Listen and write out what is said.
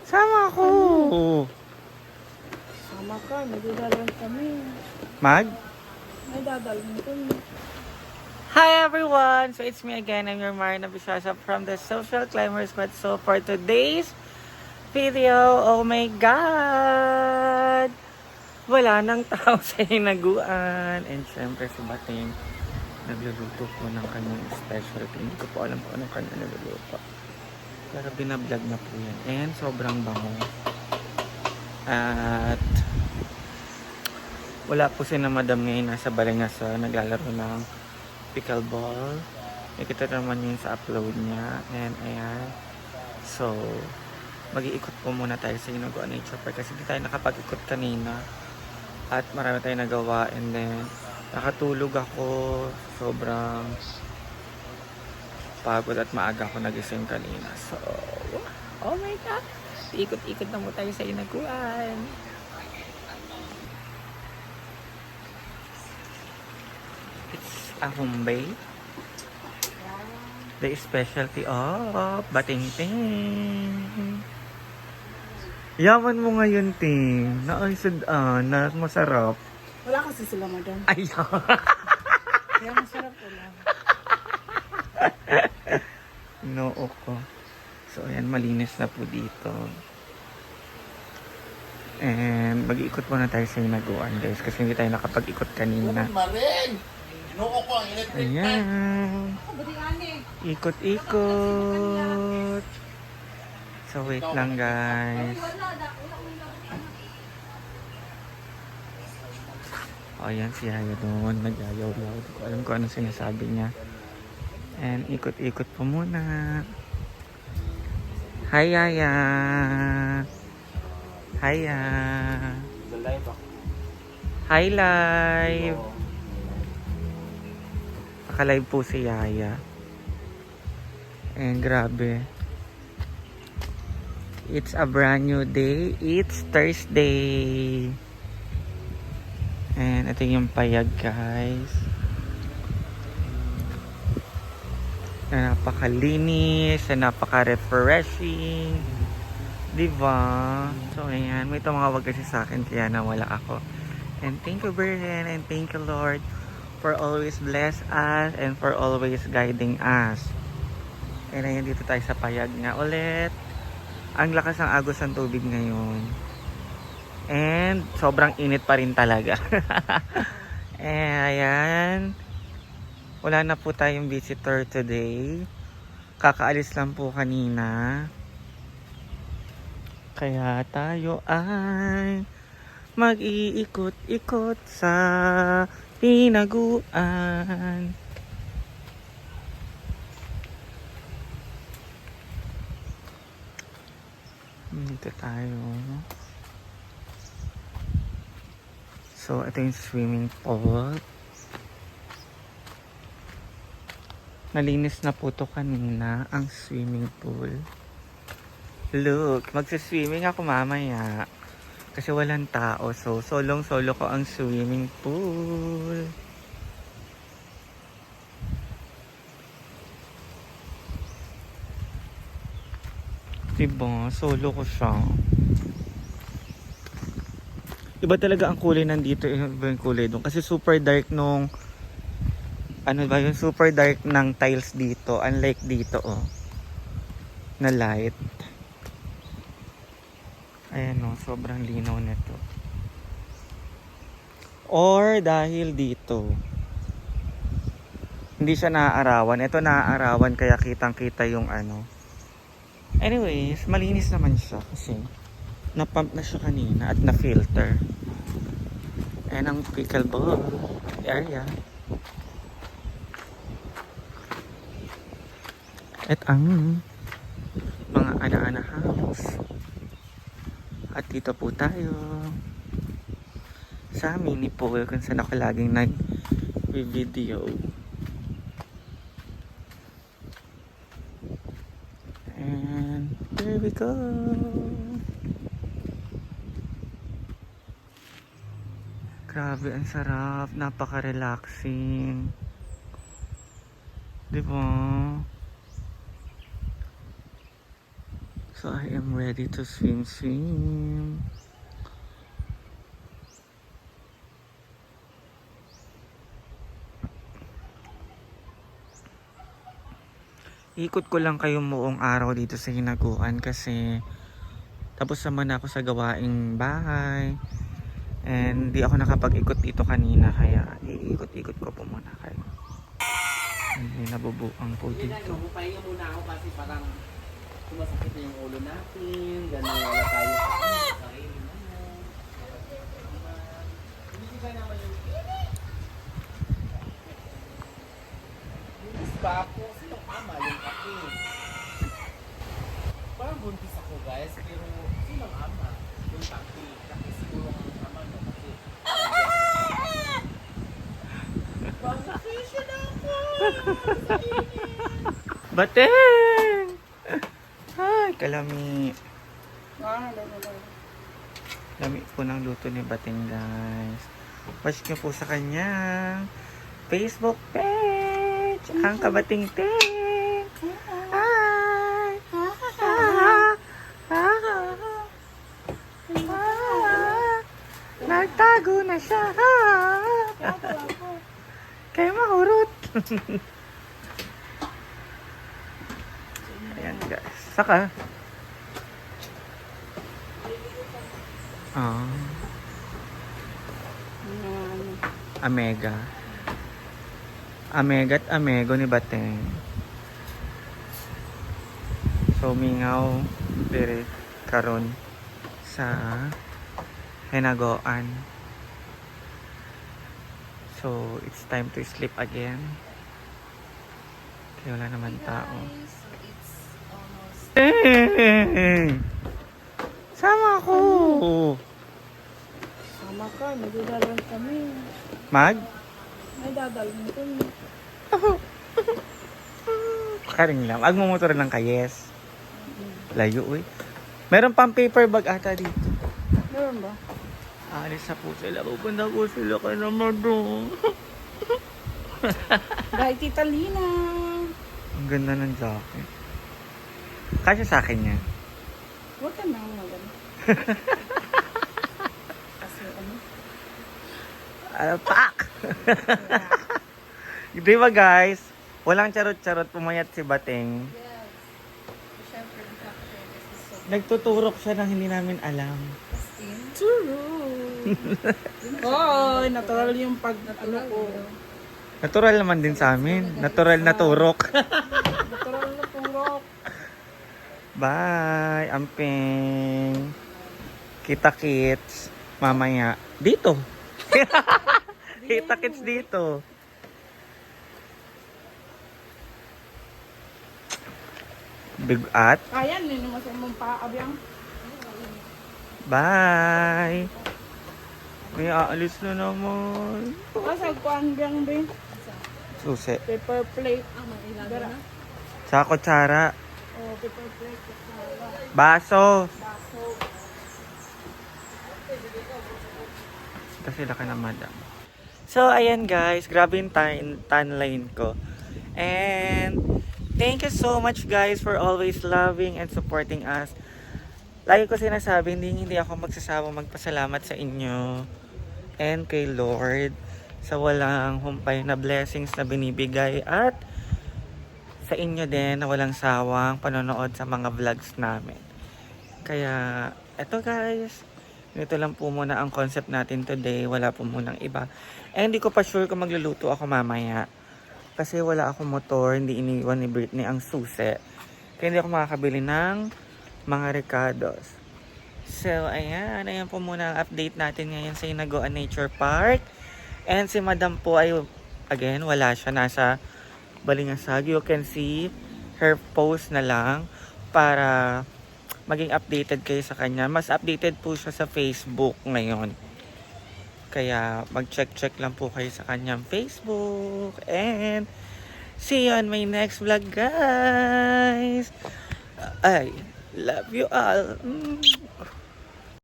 Sama ko. Sama ka, nagdadalan kami. Mag? May dadalan kami. Hi everyone! So it's me again, I'm your Marina Bisasa from the Social Climber Squad. So for today's video, oh my God! Wala nang tao sa hinaguan. And syempre si Bating, nagluluto po ng kanyang specialty. Hindi ko po alam kung anong kanya nagluluto. Pero binablog na po yan. And sobrang bango. At wala po si na Madam ngayon. Nasa Balingasa, naglalaro ng pickleball. Nakita naman yun sa upload niya. And ayan. So, mag-iikot po muna tayo sa Hinaguan Nature Park kasi hindi tayo nakapag-ikot kanina. At marami tayong nagawa. And then, nakatulog ako. Sobrang pagod at maaga ako nagising kanina. So, oh my God! Ikot-ikot na mo tayo sa Hinaguan. A Humbay. The specialty of Bating-ting. Yaman mo ngayon, Ting. Na masarap. Wala kasi sila, madam. Ayaw. Kaya masarap ulam. Noo ko. So, ayan, malinis na po dito. And mag-iikot muna tayo sa Hinaguan, guys. Kasi hindi tayo nakapag-ikot kanina. Ayan. Ikot-ikot. So, wait lang, guys. O, ayan si Yaya doon. Nagyayaw-yaw. Hindi ko alam kung ano sinasabi niya. And ikot-ikot po muna. Hi, Yaya. Hi, Yaya. Hi, live. Naka-live po si Yaya. And grabe. It's a brand new day. It's Thursday. And ito yung payag, guys. Na napakalinis, na napaka-refreshing. Diba? So, ayan. May tumawag kasi sa akin kaya nawala ako. And thank you, Virgin. And thank you, Lord, for always bless us and for always guiding us. And ayan, dito tayo sa payag nga ulit. Ang lakas ng agos ng tubig ngayon. And sobrang init pa rin talaga. And ayan. Wala na po tayong visitor today. Kakaalis lang po kanina. Kaya tayo ay mag-iikot-ikot sa Hinaguan. Dito tayo. So, ito yung swimming pool. Nalinis na po to kanina, ang swimming pool. Look, magsiswimming ako mamaya. Kasi walang tao. So, solong-solo ko ang swimming pool. Diba? Solo ko siya. Iba talaga ang kulay nandito. Iba yung kulay doon. Kasi super dark nung ano ba yung super dark ng tiles dito. Unlike dito, oh. Na light. Ayan, oh. Sobrang linaw nito. Or dahil dito hindi siya naaarawan. Ito naaarawan kaya kitang-kita yung ano. Anyways, malinis naman siya kasi na-pump na siya kanina at na-filter. Ayan ang pickleball area. At ang mga ana-ana house. At dito po tayo sa mini pool kung saan ako laging nag-video. And there we go. Grabe, ang sarap. Napaka-relaxing. Diba? So I am ready to swim. Ikot ko lang kayo buong araw dito sa Hinaguan kasi tapos naman ako sa gawaing bahay. And di ako nakapag-ikot dito kanina kaya iikot-ikot ko po muna kayo. May nabubuang po dito. Pahinga muna ako kasi parang sumasakit na yung ulo natin. Gano'n wala tayo sa sarili mo. Hindi ba naman yung buntis ba ako? Sinong ama yung kape? Parang buntis ako guys, pero sinong ama? Yung kape. Kape siguro ang ama no kasi bakit ako? Bateng! Ay, kalami. Lami po ng luto ni Bateng, guys. Watch nyo po sa kanyang Facebook page. Ang Kabating-ting. Ay! Nagtago na siya. Kaya mahurot. Ayan, guys. Saka. Amega. Amega at Amego ni Bateng. So, mingaw dire karon sa Hinaguan. So, it's time to sleep again. Kaya wala naman tao. Hey! Sama ako! Sama ka, may dadalan kami. Mag? May dadalan kami. Karing lang. Agmumotor lang ka, yes. Layo, uy. Meron pang paper bag ata dito. Meron ba? Alis na po sila. Pupunta po sila kay naman doon. Dahil Tita Lina. Ang ganda ng jacket. Kasi sa akin yan. Huwag ka nang magano. Kasi ano? Pak! Di ba guys? Walang charot-charot pumayat si Bateng. Nagtuturok siya nang hindi namin alam. True. Oy, natural yung pag ano ko. Natural naman din sa amin. Natural na turok. Natural na turok. Bye, amping. Kita-kits. Mamaya. Dito. Kita-kits dito. Big at. Ayan, ninumas mong paabiyang. Bye. May aalis na naman. Kasag ko ang biyang din. Susi. Paper plate. Dara. Sa kutsara. Oh, paper plate. Kasara. Baso. Baso. Kasi laki na madam. So, ayan guys. Grabe yung timeline ko. And, thank you so much guys for always loving and supporting us. Lagi ko sinasabi, hindi ako magsasawang magpasalamat sa inyo and kay Lord sa walang humpay na blessings na binibigay at sa inyo din na walang sawang panonood sa mga vlogs namin. Kaya, eto guys, ito lang po muna ang concept natin today. Wala po munang iba. And hindi ko pa sure kung magluluto ako mamaya. Kasi wala akong motor, hindi iniwan ni Britney ang susi. Kaya hindi ako makakabili ng mga Ricardos. So, ayan po muna ang update natin ngayon sa Hinaguan Nature Park. And si Madam po ay, again, wala siya. Nasa Balingasag. You can see her post na lang para maging updated kayo sa kanya. Mas updated po siya sa Facebook ngayon. Kaya mag-check lang po kayo sa kanyang Facebook. And see you on my next vlog, guys. I love you all.